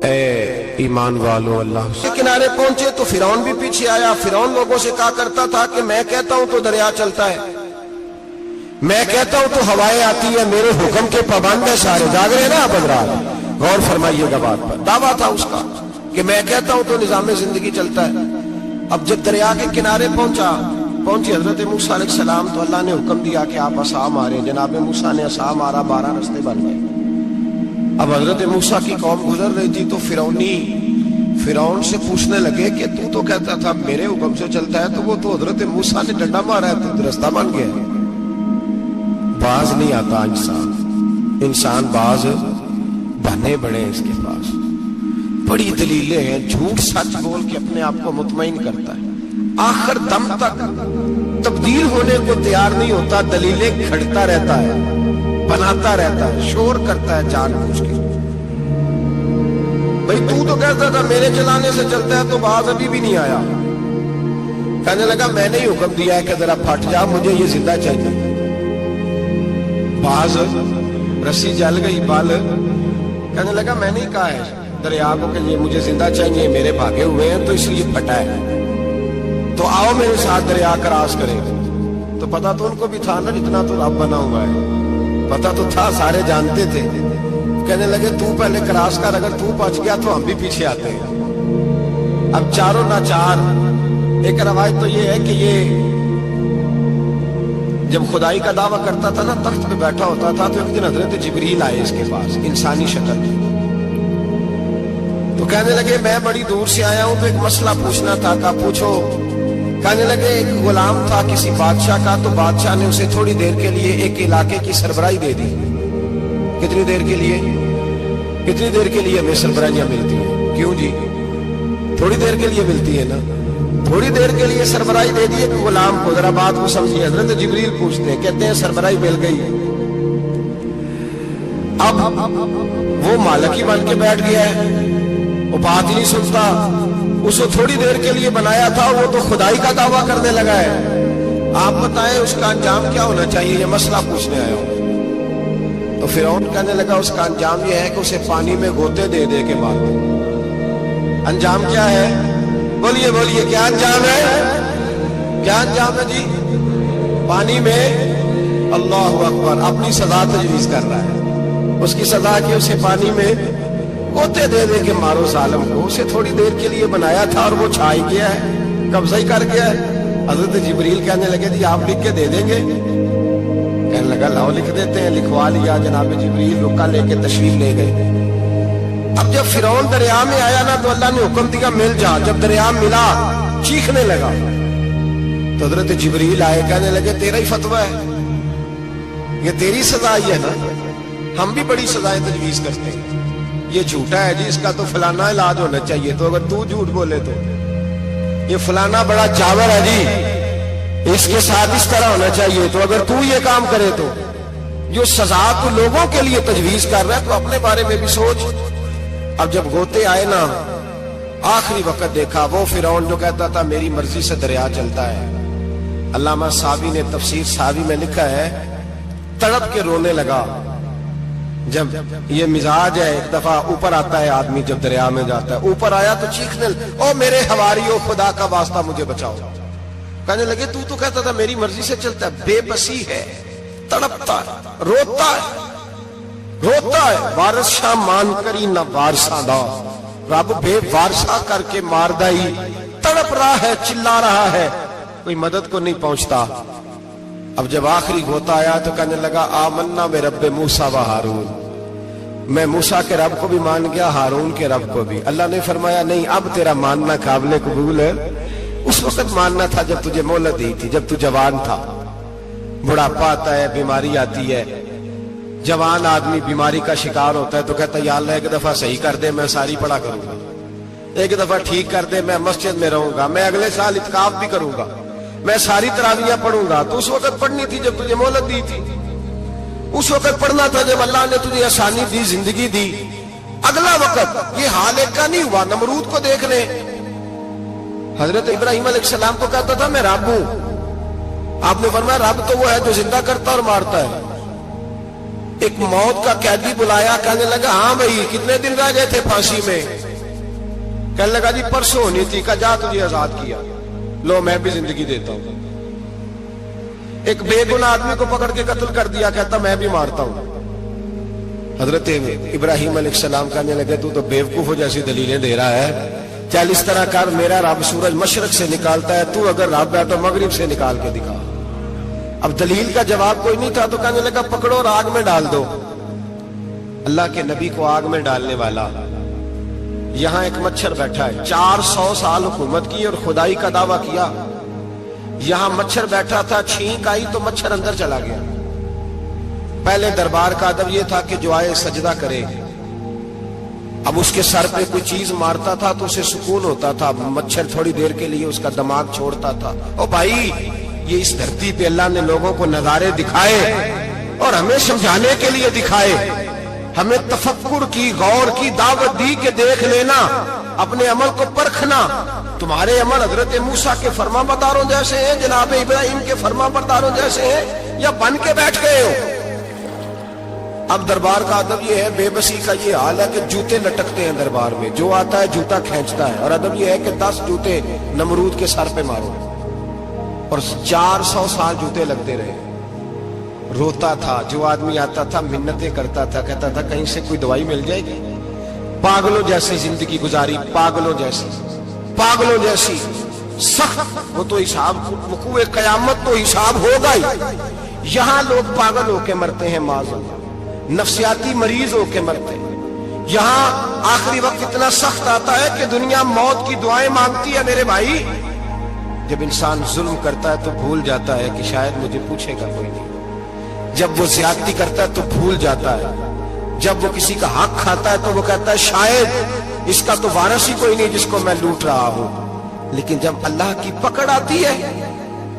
اے ایمان والو اللہ کے کنارے پہنچے تو فرعون بھی پیچھے آیا. فرعون لوگوں سے کہا کرتا تھا کہ میں کہتا ہوں تو دریا چلتا ہے, میں کہتا ہوں تو ہوائیں آتی ہے, میرے حکم کے پابند ہے سارے. جاگ رہے نا آپ حضرات, غور فرمائیے گا بات پر. دعویٰ تھا اس کا کہ میں کہتا ہوں تو نظام زندگی چلتا ہے. اب جب دریا کے کنارے پہنچی حضرت موسیٰ علیہ السلام تو اللہ نے حکم دیا کہ آپ عصا مارے. جناب موسیٰ نے عصا مارا, 12 رستے بن گئے. اب حضرت موسیٰ کی قوم گزر رہی تھی تو فرعون سے پوچھنے لگے کہ تو کہتا تھا میرے حکم سے چلتا ہے, تو وہ تو حضرت موسیٰ نے ڈنڈا مارا ہے تو رستہ بن گیا. باز نہیں آتا انسان باز بنے بڑے اس کے پاس بڑی دلیلیں ہیں. جھوٹ سچ بول کے اپنے آپ کو مطمئن کرتا ہے, آخر دم تک تبدیل ہونے کو تیار نہیں ہوتا, دلیلیں کھڑتا رہتا ہے, بناتا رہتا ہے, شور کرتا ہے جان بوجھ کے. بھئی تو کہتا تھا میرے چلانے سے چلتا ہے, تو باز ابھی بھی نہیں آیا. کہنے لگا میں نے ہی حکم دیا ہے کہ ذرا پھٹ جا, مجھے یہ زندہ چاہیے. باز رسی جل گئی بال, کہنے لگا میں نے کہا ہے دریا کو کہ یہ مجھے زندہ چاہیے, میرے بھاگے ہوئے ہیں تو اس لیے پھٹا ہے, تو آؤ میرے ساتھ دریا کراس کریں. تو پتا تو ان کو بھی تھا نا, جتنا تو رب بنا ہوا ہے, پتا تو تھا, سارے جانتے تھے. کہنے لگے تو پہلے کراس کر, اگر تو پہنچ گیا تو ہم بھی پیچھے آتے ہیں. اب چاروں نہ چار. ایک روایت تو یہ ہے کہ یہ جب خدائی کا دعویٰ کرتا تھا نا, تخت پہ بیٹھا ہوتا تھا, تو ایک دن حضرت جبریل آئے اس کے پاس انسانی شکل میں. تو کہنے لگے میں بڑی دور سے آیا ہوں, تو ایک مسئلہ پوچھنا تھا. کہا پوچھو. کہنے لگے ایک غلام تھا کسی بادشاہ کا, تو بادشاہ نے اسے تھوڑی دیر کے لیے ایک علاقے کی سربراہی دے دی. کتنی دیر کے لیے ہمیں سربراہیاں ملتی ہیں؟ کیوں جی, تھوڑی دیر کے لیے ملتی ہے نا. تھوڑی دیر کے لیے سربراہی دے دی ایک غلام کو. ذرا بات کو سمجھیے. حضرت جبریل پوچھتے ہیں, کہتے ہیں سربراہی مل گئی. اب وہ مالک ہی بن کے بیٹھ گیا ہے, وہ بات ہی نہیں سنتا. اس کو تھوڑی دیر کے لیے بنایا تھا, وہ تو خدائی کا دعویٰ کرنے لگا ہے. آپ بتائیں اس کا انجام کیا ہونا چاہیے, یہ مسئلہ پوچھنے آیا ہوں. تو فرعون کہنے لگا اس کا انجام یہ ہے کہ اسے پانی میں گوتے دے دے کے مار دے. انجام کیا ہے؟ بولیے کیا انجام ہے؟ کیا انجام ہے جی؟ پانی میں. اللہ اکبر, اپنی سزا تجویز کر رہا ہے. اس کی سزا کہ اسے پانی میں گوتے دے دے کے مارو ظالم کو. اسے تھوڑی دیر کے لیے بنایا تھا اور وہ چھا ہی گیا ہے, قبضہ ہی کر گیا ہے. حضرت جبریل کہنے لگے جی آپ لکھ کے دے دیں گے؟ کہنے لگا لاؤ لکھ دیتے ہیں. لکھوا لیا. جناب جبریل رکا لے کے تشریف لے گئے. اب جب فرعون دریا میں آیا نا, تو اللہ نے حکم دیا مل جا. جب دریا ملا چیخنے لگا, تو حضرت جبریل آئے, کہنے لگے تیرا ہی فتویٰ ہے, یہ تیری سزا ہی ہے نا, ہم بھی بڑی سزائیں تجویز کرتے ہیں. یہ جھوٹا ہے جی, اس کا تو فلانا علاج ہونا چاہیے, تو اگر تو جھوٹ بولے تو یہ فلانا بڑا جاور ہے جی, اس کے ساتھ اس طرح ہونا چاہیے, تو اگر تو یہ کام کرے تو جو سزا تو لوگوں کے لیے تجویز کر رہا ہے, تو اپنے بارے میں بھی سوچ. اب جب گوتے آئے نا, آخری وقت دیکھا وہ فرعون جو کہتا تھا میری مرضی سے دریا چلتا ہے. علامہ صاوی نے تفسیر صاوی میں لکھا ہے, تڑپ کے رونے لگا. جب یہ مزاج ہے, ایک دفعہ اوپر آتا ہے آدمی جب دریا میں جاتا ہے, اوپر آیا تو چیخنے او میرے حواریو خدا کا واسطہ مجھے بچاؤ. کہنے لگے تو کہتا تھا میری مرضی سے چلتا ہے. بے بسی ہے, تڑپتا ہے, روتا ہے. وارث شاہ مان کری نہ وارثہ دا, رب بے وارثہ کر کے مار دائی. تڑپ رہا ہے, چلا رہا ہے, کوئی مدد کو نہیں پہنچتا. اب جب آخری گوتا آیا تو کہنے لگا آمنا میں رب موسیٰ و ہارون, میں موسیٰ کے رب کو بھی مان گیا, ہارون کے رب کو بھی. اللہ نے فرمایا نہیں, اب تیرا ماننا قابل قبول ہے. اس وقت ماننا تھا جب تجھے مہلت دی تھی, جب تو جوان تھا. بڑھاپا آتا ہے, بیماری آتی ہے, جوان آدمی بیماری کا شکار ہوتا ہے تو کہتا ہے یا اللہ ایک دفعہ صحیح کر دے, میں ساری پڑھا کروں گا. ایک دفعہ ٹھیک کر دے, میں مسجد میں رہوں گا, میں اگلے سال اعتکاف بھی کروں گا, میں ساری تراویحیں پڑھوں گا. تو اس وقت پڑھنی تھی جب تجھے مہلت دی تھی. اس وقت پڑھنا تھا جب اللہ نے تجھے آسانی دی, زندگی دی. اگلا وقت یہ حال ایک کا نہیں ہوا. نمرود کو دیکھ لیں, حضرت ابراہیم علیہ السلام کو کہتا تھا میں رب ہوں. آپ نے فرمایا رب تو وہ ہے جو زندہ کرتا اور مارتا ہے. ایک موت کا قیدی بلایا, کہنے لگا ہاں بھائی کتنے دن رہ گئے تھے پھانسی میں؟ کہنے لگا جی پرسوں ہونی تھی. کہا جا تجھے آزاد کیا, لو میں بھی زندگی دیتا ہوں. ایک بے گناہ آدمی کو پکڑ کے قتل کر دیا, کہتا میں بھی مارتا ہوں. حضرت ابراہیم علیہ السلام کہنے لگے تو بیوقوفوں جیسی دلیلیں دے رہا ہے, چل اس طرح کر, میرا رب سورج مشرق سے نکالتا ہے, تو اگر رب ہے تو مغرب سے نکال کے دکھا. اب دلیل کا جواب کوئی نہیں تھا تو کہنے لگا پکڑو اور آگ میں ڈال دو. اللہ کے نبی کو آگ میں ڈالنے والا, یہاں ایک مچھر بیٹھا ہے, 400 سال حکومت کی اور خدائی کا دعویٰ کیا. یہاں مچھر بیٹھا تھا, چھینک آئی تو مچھر اندر چلا گیا. پہلے دربار کا ادب یہ تھا کہ جو آئے سجدہ کرے. اب اس کے سر پہ کوئی چیز مارتا تھا تو اسے سکون ہوتا تھا, مچھر تھوڑی دیر کے لیے اس کا دماغ چھوڑتا تھا. او بھائی یہ اس دھرتی پہ اللہ نے لوگوں کو نظارے دکھائے اور ہمیں سمجھانے کے لیے دکھائے, ہمیں تفکر کی, غور کی دعوت دی کہ دیکھ لینا, اپنے عمل کو پرکھنا. تمہارے عمل حضرت موسیٰ کے فرما برداروں جیسے ہیں, جناب ابراہیم کے فرما برداروں جیسے ہیں, یا بن کے بیٹھ گئے ہو؟ اب دربار کا ادب یہ ہے, بے بسی کا یہ حال ہے کہ جوتے لٹکتے ہیں دربار میں, جو آتا ہے جوتا کھینچتا ہے. اور ادب یہ ہے کہ 10 جوتے نمرود کے سر پہ مارو, اور 400 سال جوتے لگتے رہے. روتا تھا, جو آدمی آتا تھا منتیں کرتا تھا, کہتا تھا کہیں سے کوئی دوائی مل جائے گی. پاگلوں جیسی زندگی گزاری, پاگلوں جیسی سخت. وہ تو حساب وقوع قیامت تو حساب ہوگا ہی. یہاں لوگ پاگل ہو کے مرتے ہیں, معاذ اللہ, نفسیاتی مریض ہو کے مرتے ہیں. یہاں آخری وقت اتنا سخت آتا ہے کہ دنیا موت کی دعائیں مانگتی ہے. میرے بھائی جب انسان ظلم کرتا ہے تو بھول جاتا ہے کہ شاید مجھے پوچھے گا کوئی نہیں. جب وہ زیادتی کرتا ہے تو بھول جاتا ہے. جب وہ کسی کا حق کھاتا ہے تو وہ کہتا ہے شاید اس کا تو وارث ہی کوئی نہیں جس کو میں لوٹ رہا ہوں. لیکن جب اللہ کی پکڑ آتی ہے,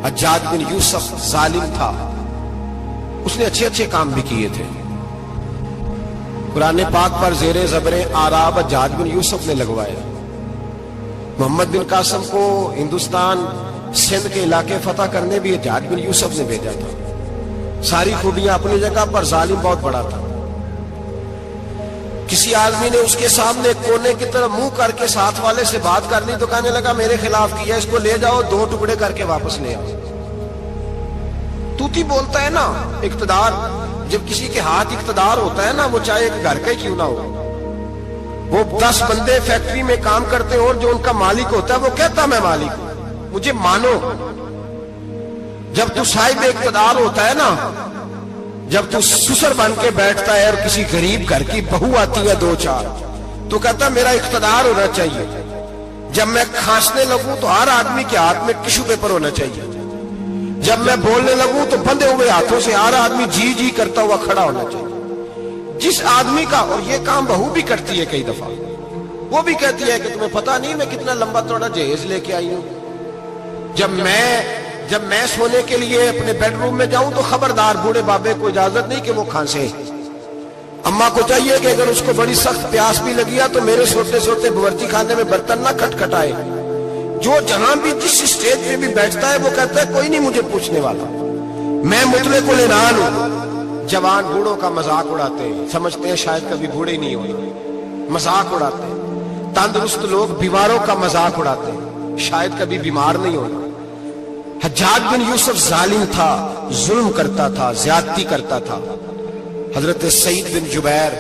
حجاج بن یوسف ظالم تھا, اس نے اچھے کام بھی کیے تھے. قرآن پاک پر زیر زبر آراب حجاج بن یوسف نے لگوایا. محمد بن قاسم کو ہندوستان سندھ کے علاقے فتح کرنے بھی حجاج بن یوسف نے بھیجا تھا. ساری خوبیاں اپنی جگہ پر, ظالم بہت بڑا تھا. کسی آدمی نے اس کے سامنے کونے کی طرف منہ کر کے ساتھ والے سے بات کر لی تو کہنے لگا میرے خلاف کیا, اس کو لے جاؤ, 2 ٹکڑے کر کے واپس لے آؤ. توتی بولتا ہے نا اقتدار, جب کسی کے ہاتھ اقتدار ہوتا ہے نا, وہ چاہے ایک گھر کا ہی کیوں نہ ہو, وہ 10 بندے فیکٹری میں کام کرتے ہیں اور جو ان کا مالک ہوتا ہے وہ کہتا میں مالک ہوں, مجھے مانو. جب تو صاحب اقتدار ہوتا ہے نا, جب تو سسر بن کے بیٹھتا ہے اور کسی غریب گھر کی بہو آتی ہے 2-4 تو کہتا میرا اقتدار ہونا چاہیے. جب میں کھانسنے لگوں تو ہر آدمی کے ہاتھ میں ٹشو پیپر ہونا چاہیے. جب میں بولنے لگوں تو بندھے ہوئے ہاتھوں سے ہر آدمی جی کرتا ہوا کھڑا ہونا چاہیے. جس آدمی کا, اور یہ کام بہو بھی کرتی ہے کئی دفعہ, وہ بھی کہتی ہے کہ تمہیں پتا نہیں میں کتنا لمبا چوڑا جہیز لے کے آئی ہوں. جب میں سونے کے لیے اپنے بیڈ روم میں جاؤں تو خبردار بوڑھے بابے کو اجازت نہیں کہ وہ کھانسے. اماں کو چاہیے کہ اگر اس کو بڑی سخت پیاس بھی لگی ہے تو میرے سوتے باورچی خانے میں برتن نہ کھٹکھٹائے. جو جہاں بھی جس اسٹیج پہ بھی بیٹھتا ہے وہ کہتا ہے کوئی نہیں مجھے پوچھنے والا, میں مطلق العنان ہوں. جوان بوڑھوں کا مذاق اڑاتے ہیں, سمجھتے ہیں شاید کبھی بوڑھے نہیں ہوئے, مذاق اڑاتے ہیں. تندرست لوگ بیماروں کا مذاق اڑاتے ہیں, شاید کبھی بیمار نہیں ہوئے. حجاج بن یوسف ظالم تھا, ظلم کرتا تھا, زیادتی کرتا تھا. حضرت سعید بن جبیر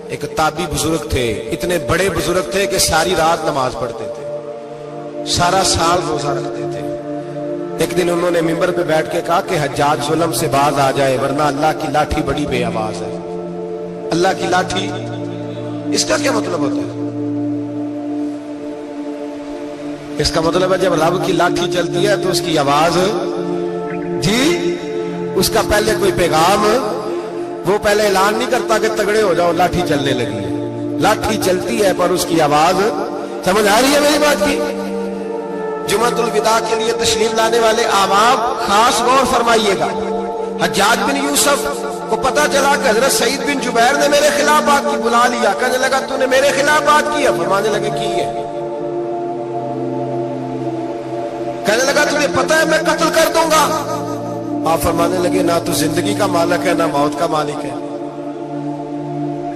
ایک تابعی بزرگ تھے, اتنے بڑے بزرگ تھے کہ ساری رات نماز پڑھتے تھے, سارا سال روزہ رکھتے تھے. ایک دن انہوں نے منبر پہ بیٹھ کے کہا کہ حجاج ظلم سے باز آ جائے ورنہ اللہ کی لاٹھی بڑی بے آواز ہے. اللہ کی لاٹھی, اس کا کیا مطلب ہوتا ہے؟ اس کا مطلب ہے جب رب کی لاٹھی چلتی ہے تو اس کی آواز, جی اس کا پہلے کوئی پیغام, وہ پہلے اعلان نہیں کرتا کہ تگڑے ہو جاؤ لاٹھی چلنے لگی ہے. لاٹھی چلتی ہے پر اس کی آواز, سمجھ آ رہی ہے میری بات کی؟ جمعۃ الوداع کے لیے تشریف لانے والے احباب خاص غور فرمائیے گا. حجاج بن یوسف کو پتا چلا کہ حضرت سعید بن جبیر نے میرے خلاف بات کی, بلا لیا. کہنے لگا تو نے میرے خلاف بات کی ہے؟ فرمانے لگے کی ہے. کہنے لگا تجھے پتا ہے میں قتل کر دوں گا؟ آپ فرمانے لگے نہ تو زندگی کا مالک ہے نہ موت کا مالک ہے.